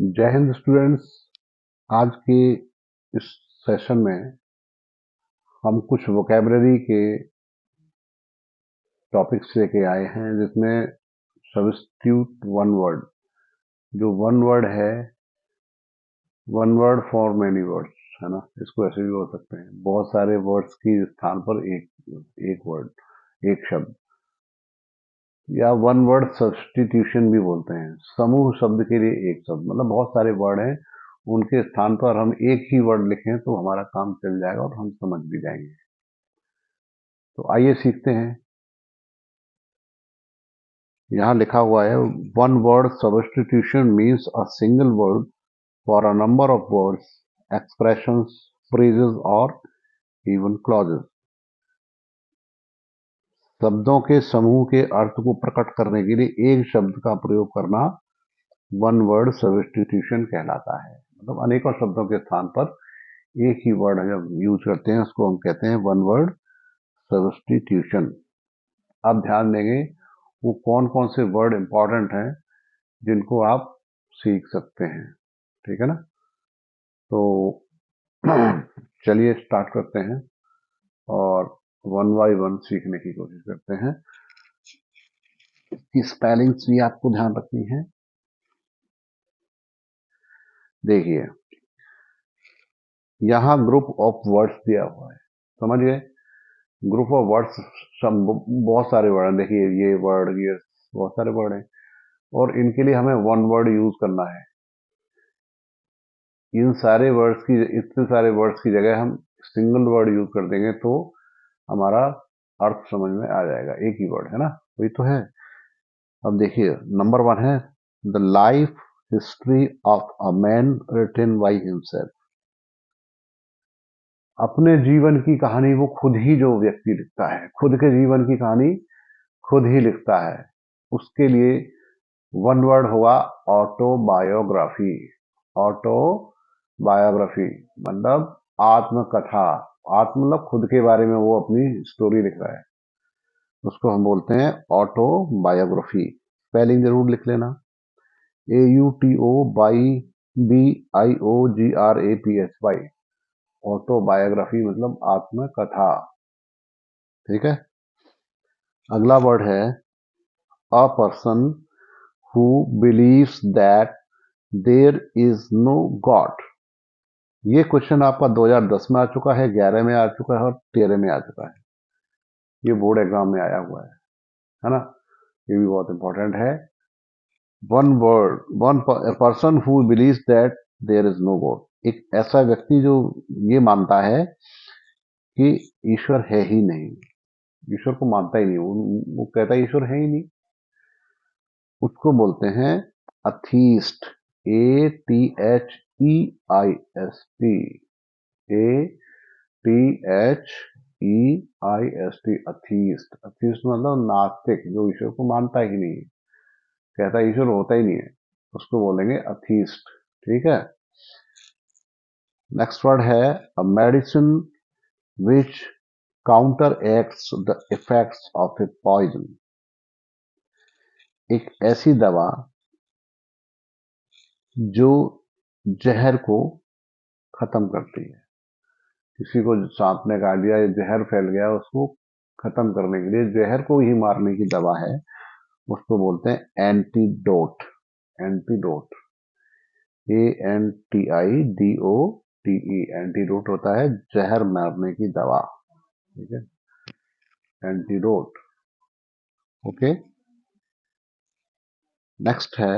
जय हिंद स्टूडेंट्स। आज के इस सेशन में हम कुछ वोकेबलरी के टॉपिक्स लेके आए हैं, जिसमें सब्स्टिट्यूट वन वर्ड, जो वन वर्ड है, one word for many words, है ना। इसको ऐसे भी बोल सकते हैं, बहुत सारे वर्ड्स की स्थान पर एक वर्ड, एक शब्द, या वन वर्ड सब्स्टिट्यूशन भी बोलते हैं। समूह शब्द के लिए एक शब्द, मतलब बहुत सारे वर्ड हैं, उनके स्थान पर हम एक ही वर्ड लिखें तो हमारा काम चल जाएगा और हम समझ भी जाएंगे। तो आइए सीखते हैं। यहाँ लिखा हुआ है, one word substitution means a single word for a number of words, expressions, phrases और इवन क्लॉजेस। शब्दों के समूह के अर्थ को प्रकट करने के लिए एक शब्द का प्रयोग करना वन वर्ड सब्स्टिट्यूशन कहलाता है। मतलब अनेकों शब्दों के स्थान पर एक ही वर्ड जब यूज करते हैं उसको हम कहते हैं वन वर्ड सब्स्टिट्यूशन। आप ध्यान देंगे वो कौन कौन से वर्ड इंपॉर्टेंट हैं जिनको आप सीख सकते हैं, ठीक है ना। तो चलिए स्टार्ट करते हैं और वन बाय वन सीखने की कोशिश करते हैं। इसकी स्पेलिंग्स भी आपको ध्यान रखनी है। देखिए, यहाँ ग्रुप ऑफ वर्ड्स दिया हुआ है, समझ गए। ग्रुप ऑफ वर्ड्स, सब बहुत सारे वर्ड हैं। देखिए ये वर्ड, ये बहुत सारे वर्ड हैं और इनके लिए हमें वन वर्ड यूज करना है। इन सारे वर्ड्स की, इतने सारे वर्ड्स की जगह हम सिंगल वर्ड यूज कर देंगे तो हमारा अर्थ समझ में आ जाएगा। एक ही वर्ड है ना, वही तो है। अब देखिए, नंबर वन है the life history of a man written by himself. अपने जीवन की कहानी वो खुद ही, जो व्यक्ति लिखता है, खुद के जीवन की कहानी खुद ही लिखता है, उसके लिए वन वर्ड होगा ऑटोबायोग्राफी। ऑटोबायोग्राफी मतलब आत्मकथा। आत्म मतलब खुद के बारे में वो अपनी स्टोरी लिख रहा है, उसको हम बोलते हैं ऑटोबायोग्राफी। स्पेलिंग जरूर लिख लेना, AUTOBIOGRAPHY। ऑटोबायोग्राफी मतलब आत्मकथा, ठीक है। अगला वर्ड है a person who believes that there is no god. ये क्वेश्चन आपका 2010 में आ चुका है, 11 में आ चुका है और 13 में आ चुका है। ये बोर्ड एग्जाम में आया हुआ है ना। ये भी बहुत इंपॉर्टेंट है। One word, one person who believes that there is no god. एक ऐसा व्यक्ति जो ये मानता है कि ईश्वर है ही नहीं, ईश्वर को मानता ही नहीं, वो कहता है ईश्वर है ही नहीं, उसको बोलते हैं atheist. ATHEIST, ATHEIST, atheist. Atheist मतलब नास्तिक, जो ईश्वर को मानता ही नहीं, कहता है ईश्वर होता ही नहीं है, उसको बोलेंगे अथीस्ट, ठीक है। नेक्स्ट वर्ड है a medicine which counteracts the effects of a poison. एक ऐसी दवा जो जहर को खत्म करती है। किसी को सांप ने काट दिया या जहर फैल गया, उसको खत्म करने के लिए, जहर को ही मारने की दवा है, उसको बोलते हैं एंटीडोट। एंटीडोट, ANTIDOTE, एंटीडोट होता है जहर मारने की दवा, ठीक है, एंटीडोट। ओके, नेक्स्ट है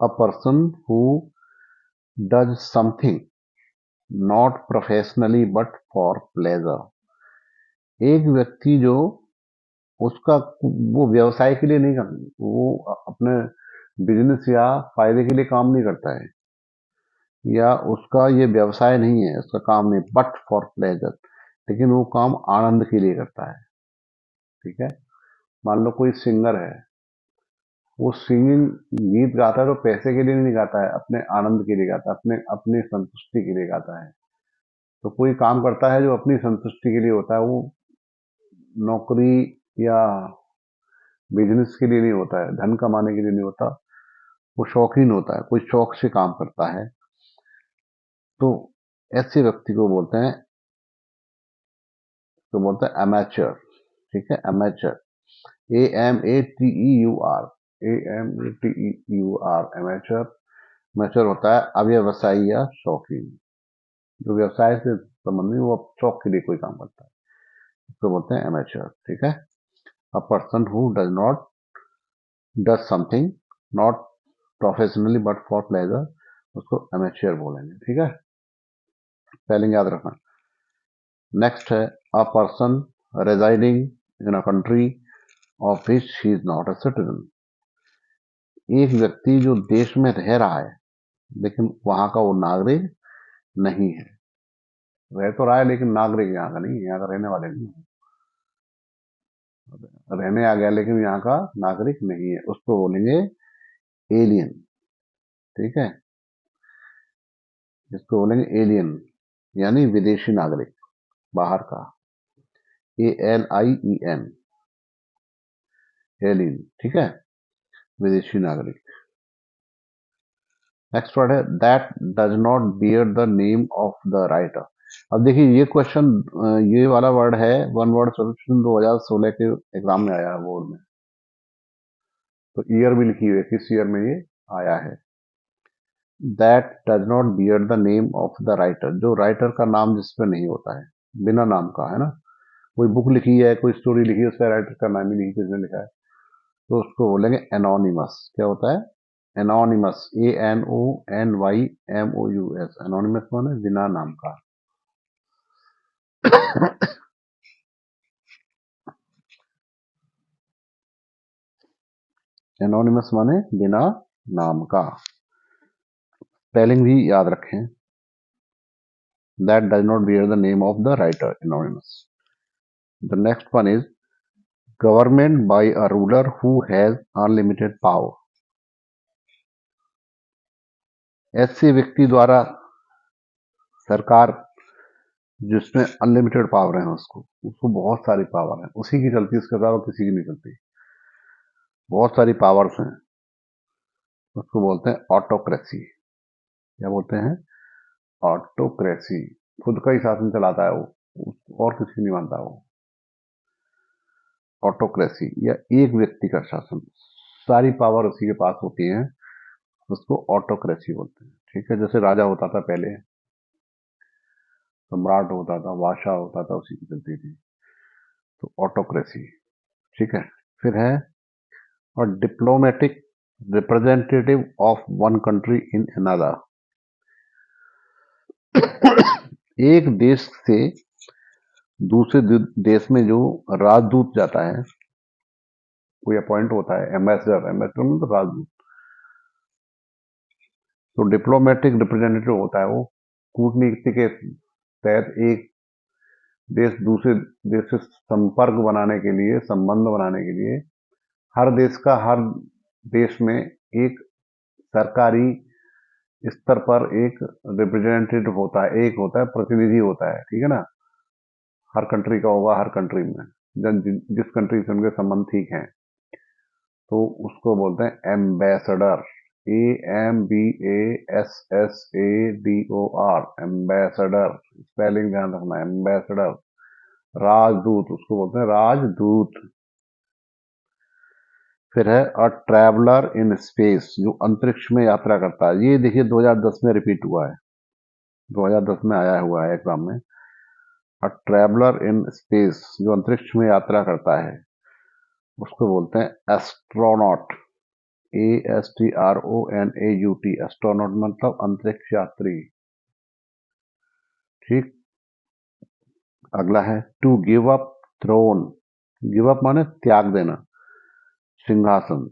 a person who does something not professionally but for pleasure. एक व्यक्ति जो, उसका वो व्यवसाय के लिए नहीं करता, वो अपने बिजनेस या फायदे के लिए काम नहीं करता है, या उसका ये व्यवसाय नहीं है, उसका काम नहीं, बट फॉर प्लेजर, लेकिन वो काम आनंद के लिए करता है, ठीक है। मान लो कोई सिंगर है, वो सिंगिंग, गीत गाता है तो पैसे के लिए नहीं गाता है, अपने आनंद के लिए गाता है, अपने अपनी संतुष्टि के लिए गाता है। तो कोई काम करता है जो अपनी संतुष्टि के लिए होता है, वो नौकरी या बिजनेस के लिए नहीं होता है, धन कमाने के लिए नहीं होता, वो शौकीन होता है, कोई शौक से काम करता है, तो ऐसे व्यक्ति को बोलते हैं, अमेचर। ठीक है, amateur, AMATEUR, AMATEUR, amateur. Amateur होता है अव्यवसायी या शौकीन, जो व्यवसाय से संबंधित नहीं, वो शौक के लिए कोई काम करता है, उसको बोलते हैं अमेचर। ठीक है, a person who does something not professionally but for pleasure, उसको अमेचर बोलेंगे। ठीक है, स्पेलिंग याद रखना। नेक्स्ट है a person residing in a country of which he is not a citizen, एक व्यक्ति जो देश में रह रहा है लेकिन वहां का वो नागरिक नहीं है, रह तो रहा है लेकिन नागरिक यहाँ का नहीं है, यहाँ का रहने वाले नहीं है, रहने आ गया लेकिन यहाँ का नागरिक नहीं है, उसको बोलेंगे एलियन। ठीक है, इसको बोलेंगे एलियन, यानी विदेशी नागरिक, बाहर का, ALIEN, एलियन। ठीक है, विदेशी नागरिक। नेक्स्ट वर्ड है that does not bear the name of the writer. अब देखिए ये क्वेश्चन, ये वाला वर्ड है वन वर्ड सोल्यूशन 2016 के एग्जाम में आया है बोर्ड में, तो ईयर भी लिखी हुई है, किस ईयर में ये आया है। That does not bear the name of the writer, जो राइटर का नाम जिसपे नहीं होता है, बिना नाम का, है ना, कोई बुक लिखी है, कोई स्टोरी लिखी है, उसका राइटर का नाम ही नहीं किसने लिखा है, तो उसको बोलेंगे एनोनिमस। क्या होता है? एनोनिमस, ANONYMOUS, एनोनिमस माने बिना नाम का। एनोनिमस माने बिना नाम का। स्पेलिंग भी याद रखें, that does not bear the name of the writer, anonymous. The next one is government by a ruler who has unlimited power, ऐसे व्यक्ति द्वारा सरकार जिसमें अनलिमिटेड पावर है, उसको उसको बहुत सारी पावर है, उसी की चलती, उसके अलावा किसी की नहीं चलती, बहुत सारी पावर्स हैं, उसको बोलते हैं ऑटोक्रेसी। क्या बोलते हैं? ऑटोक्रेसी। खुद का ही शासन चलाता है वो, और किसी नहीं मानता वो। ऑटोक्रेसी या एक व्यक्ति का शासन, सारी पावर उसी के पास होती है, उसको ऑटोक्रेसी बोलते हैं। ठीक है, जैसे राजा होता था पहले, सम्राट होता था, बादशाह होता था, उसी की चलती थी, तो ऑटोक्रेसी। ठीक है, फिर है और diplomatic representative of one country in another, एक देश से दूसरे देश में जो राजदूत जाता है, कोई अपॉइंट होता है, एम्बेसडर, एम्बेसडर मतलब राजदूत, तो डिप्लोमेटिक रिप्रेजेंटेटिव होता है वो, कूटनीति के तहत एक देश दूसरे देश से संपर्क बनाने के लिए, संबंध बनाने के लिए, हर देश का हर देश में एक सरकारी स्तर पर एक रिप्रेजेंटेटिव होता है, एक होता है प्रतिनिधि होता है। ठीक है ना, हर कंट्री का होगा, हर कंट्री में जिस कंट्री से उनके संबंध ठीक हैं, तो उसको बोलते हैं एम्बेसडर, AMBASSADOR, एम्बेसडर। स्पेलिंग ध्यान रखना, एम्बेसडर। राजदूत, उसको बोलते हैं राजदूत। फिर है अ ट्रैवलर इन स्पेस, जो अंतरिक्ष में यात्रा करता है। ये देखिए 2010 में रिपीट हुआ है, 2010 में आया हुआ है एग्जाम में। अ ट्रैवलर इन स्पेस, जो अंतरिक्ष में यात्रा करता है, उसको बोलते हैं एस्ट्रोनॉट, ASTRONAUT, एस्ट्रोनॉट मतलब अंतरिक्ष यात्री। ठीक, अगला है to give up throne, give up माने त्याग देना, सिंहासन।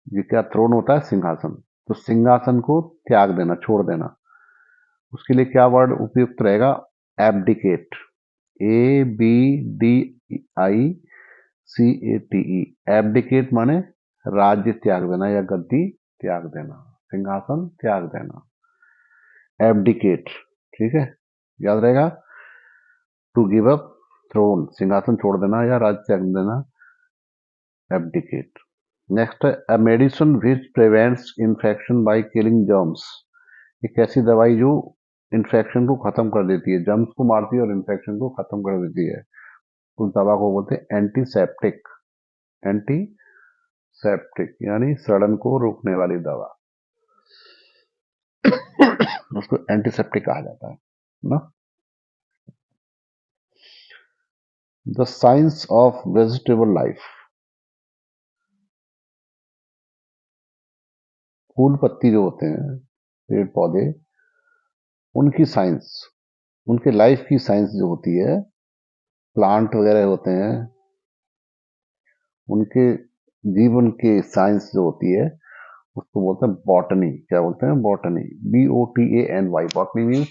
ये क्या थ्रोन होता है? सिंहासन। तो सिंहासन को त्याग देना, छोड़ देना, उसके लिए क्या वर्ड उपयुक्त रहेगा? एब्डिकेट, ABDICATE, एब्डिकेट माने राज्य त्याग देना या गद्दी त्याग देना, सिंहासन त्याग देना, एब्डिकेट। ठीक है, याद रहेगा, टू गिव अप थ्रोन, सिंहासन छोड़ देना या राज्य त्याग देना, एब्डिकेट। नेक्स्ट है a medicine which prevents infection by killing germs. एक ऐसी दवाई जो इन्फेक्शन को खत्म कर देती है, जर्म्स को मारती है और इन्फेक्शन को खत्म कर देती है। उस दवा को बोलते हैं एंटीसेप्टिक। एंटीसेप्टिक यानी सड़न को रोकने वाली दवा, उसको एंटीसेप्टिक कहा जाता है ना। The science of vegetable life. फूल पत्ती जो होते हैं, पेड़ पौधे, उनकी साइंस, उनके लाइफ की साइंस जो होती है, प्लांट वगैरह होते हैं, उनके जीवन के साइंस जो होती है उसको बोलते हैं बॉटनी। क्या बोलते हैं? बॉटनी। BOTANY। बॉटनी मीन्स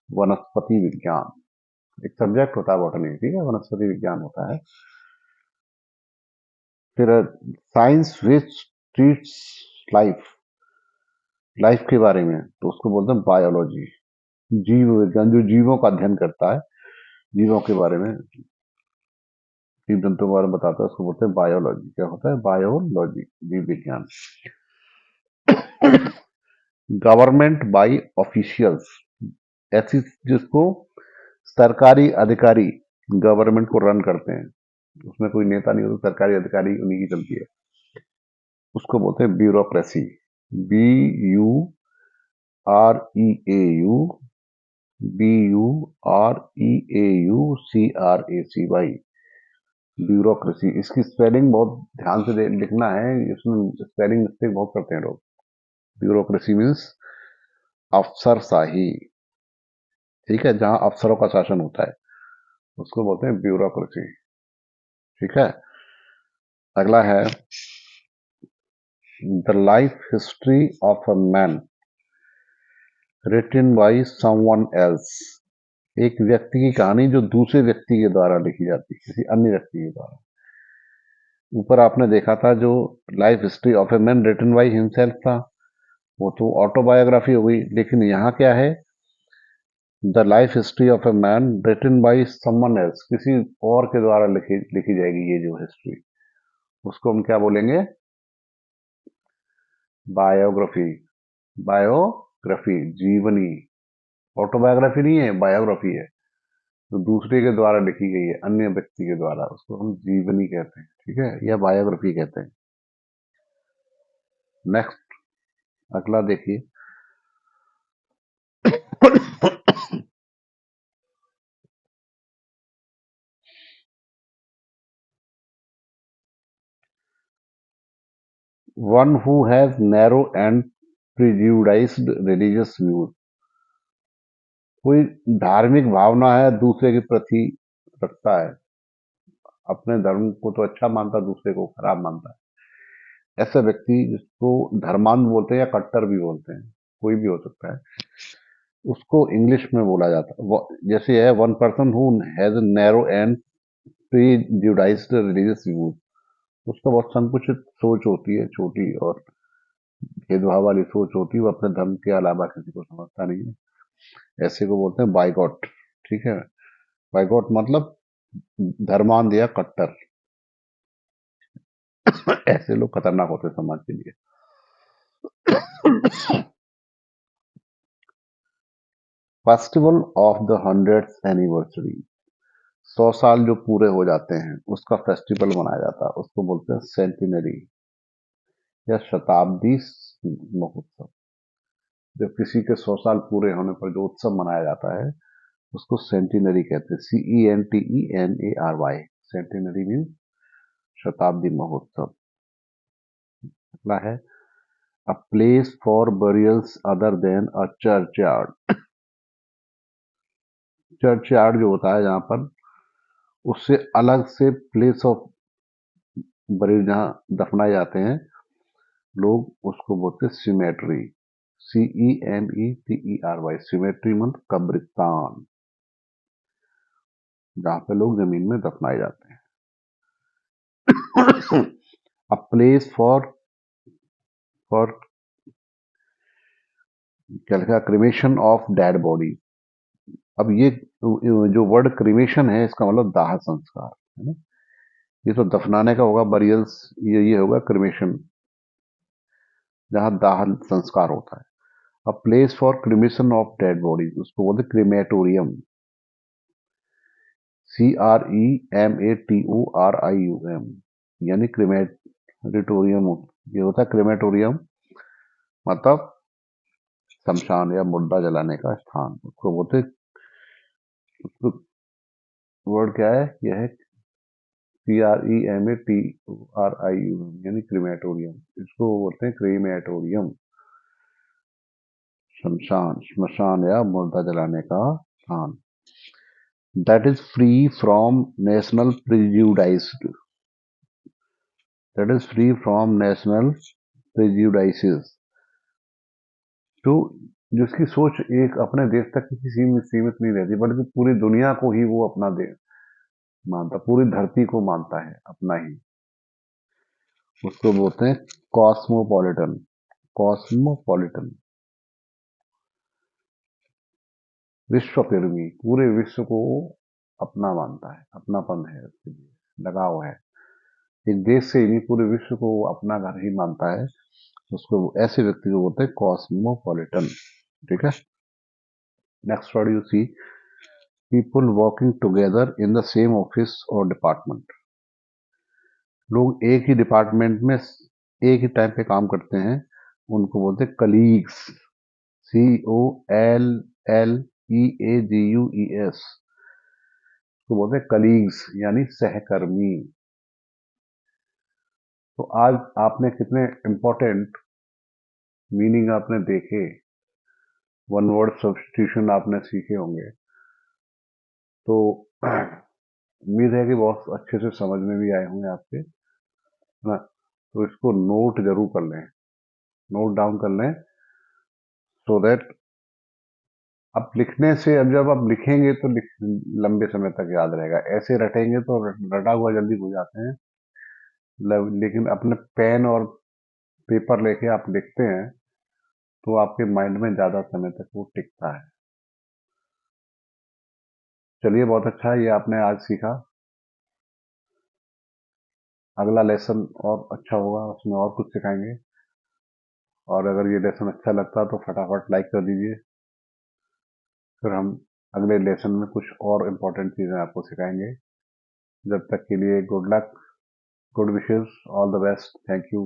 वनस्पति विज्ञान। एक सब्जेक्ट होता है बॉटनी, ठीक है, वनस्पति विज्ञान होता है। फिर science which treats life, life के बारे में, तो उसको बोलते हैं बायोलॉजी। जीव विज्ञान जो जीवों का अध्ययन करता है, जीवों के बारे में, जीव जंतुओं के बारे में बताता है, उसको बोलते हैं बायोलॉजी। क्या होता है? बायोलॉजी, जीव विज्ञान। गवर्नमेंट बाय ऑफिशियल्स, ऐसी जिसको सरकारी अधिकारी गवर्नमेंट को रन करते हैं, उसमें कोई नेता नहीं होता, सरकारी अधिकारी उन्हीं की चलती है, उसको बोलते हैं ब्यूरोक्रेसी। BUREAU, BUREAUCRACY, bureaucracy. इसकी स्पेलिंग बहुत ध्यान से लिखना है, इसमें स्पेलिंग मिस्टेक बहुत करते हैं लोग। ब्यूरोक्रेसी मीन्स अफसरशाही, ठीक है, जहां अफसरों का शासन होता है उसको बोलते हैं ब्यूरोक्रेसी, ठीक है। अगला है the life history of a man written by someone else. एक व्यक्ति की कहानी जो दूसरे व्यक्ति के द्वारा लिखी जाती है, किसी अन्य व्यक्ति के द्वारा। ऊपर आपने देखा था जो life history of a man written by himself था, वो तो ऑटोबायोग्राफी हो गई, लेकिन यहाँ क्या है? The life history of a man written by someone else, किसी और के द्वारा लिखी जाएगी ये जो हिस्ट्री, उसको हम क्या बोलेंगे? बायोग्राफी। बायोग्राफी, जीवनी। ऑटोबायोग्राफी नहीं है, बायोग्राफी है, तो दूसरे के द्वारा लिखी गई है, अन्य व्यक्ति के द्वारा, उसको हम जीवनी कहते हैं, ठीक है, या बायोग्राफी कहते हैं। नेक्स्ट, अगला देखिए। One who has narrow and prejudiced religious views. कोई धार्मिक भावना है दूसरे के प्रति रखता है, अपने धर्म को तो अच्छा मानता, दूसरे को खराब मानता है, ऐसा व्यक्ति जिसको धर्मांध बोलते हैं या कट्टर भी बोलते हैं, कोई भी हो सकता है, उसको इंग्लिश में बोला जाता है। जैसे है one person who has narrow and prejudiced religious views, उसका बहुत संकुचित सोच होती है, छोटी और भेदभाव वाली सोच होती है, वो अपने धर्म के अलावा किसी को समझता नहीं है, ऐसे को बोलते हैं बाइकॉट, ठीक है। बाइकॉट मतलब धर्मांध या कट्टर। ऐसे लोग खतरनाक होते हैं समाज के लिए। Festival of the 100th anniversary, 100 साल जो पूरे हो जाते हैं उसका फेस्टिवल मनाया जाता है, उसको बोलते हैं सेंटिनरी या शताब्दी महोत्सव। जब किसी के 100 साल पूरे होने पर जो उत्सव मनाया जाता है उसको सेंटिनरी कहते हैं। CENTENARY, सेंटिनरी मीन शताब्दी महोत्सव। अगला है a place for burials other than a churchyard. Churchyard जो होता है जहां पर उससे अलग से प्लेस ऑफ बरियल जहां दफनाए जाते हैं लोग, उसको बोलते हैं सिमेट्री। CEMETERY, सिमेट्री मतलब कब्रिस्तान, जहां पे लोग जमीन में दफनाए जाते हैं। अ प्लेस फॉर क्या लिखा? Cremation of dead body. अब ये जो वर्ड क्रिमेशन है इसका मतलब दाह संस्कार है ना। ये तो दफनाने का होगा, बरियल्स ये होगा क्रिमेशन, जहां दाह संस्कार होता है। A place for cremation of dead bodies, उसको बोलते क्रिमेटोरियम। CREMATORIUM, यानी क्रिमेटोरियम। ये होता है क्रिमेटोरियम, मतलब शमशान या मुर्दा जलाने का स्थान, उसको बोलते, उसको वर्ड क्या है, यह है CREMATORIUM, यानी क्रिमेटोरियम। इसको बोलते हैं क्रिमेटोरियम, शमशान, श्मशान या मुर्दा जलाने का स्थान। That is free from national prejudice, that is free from national prejudices, तो जिसकी सोच एक अपने देश तक किसी सीमित नहीं रहती, बल्कि पूरी दुनिया को ही वो अपना देश मानता, पूरी धरती को मानता है अपना ही, उसको बोलते हैं कॉस्मोपॉलिटन। कॉस्मोपॉलिटन, विश्व प्रेमी, पूरे विश्व को अपना मानता है, अपनापन है उसके लिए, लगाव है, एक देश से ही नहीं पूरे विश्व को वो अपना घर ही मानता है, उसको, ऐसे व्यक्ति को बोलते हैं कॉस्मोपॉलिटन। ठीक है। Next word you see, people working together in the same office और डिपार्टमेंट, लोग एक ही डिपार्टमेंट में एक ही टाइम पे काम करते हैं, उनको बोलते हैं कलीग्स। COLLEAGUES, तो बोलते हैं कलीग्स, यानी सहकर्मी। तो आज आपने कितने इंपॉर्टेंट मीनिंग आपने देखे, वन वर्ड सब्स्टिट्यूशन आपने सीखे होंगे, तो उम्मीद है कि बहुत अच्छे से समझ में भी आए होंगे आपके, है ना। तो इसको नोट जरूर कर लें, नोट डाउन कर लें, सो दैट अब लिखने से, अब जब आप लिखेंगे तो लंबे समय तक याद रहेगा, ऐसे रटेंगे तो रटा हुआ जल्दी हो जाते हैं, लेकिन अपने पेन और पेपर लेके आप लिखते हैं तो आपके माइंड में ज्यादा समय तक वो टिकता है। चलिए, बहुत अच्छा है ये आपने आज सीखा, अगला लेसन और अच्छा होगा, उसमें और कुछ सिखाएंगे, और अगर ये लेसन अच्छा लगता तो फटाफट लाइक कर दीजिए, फिर हम अगले लेसन में कुछ और इम्पोर्टेंट चीजें आपको सिखाएंगे। जब तक के लिए good luck, good wishes, all the best, thank you.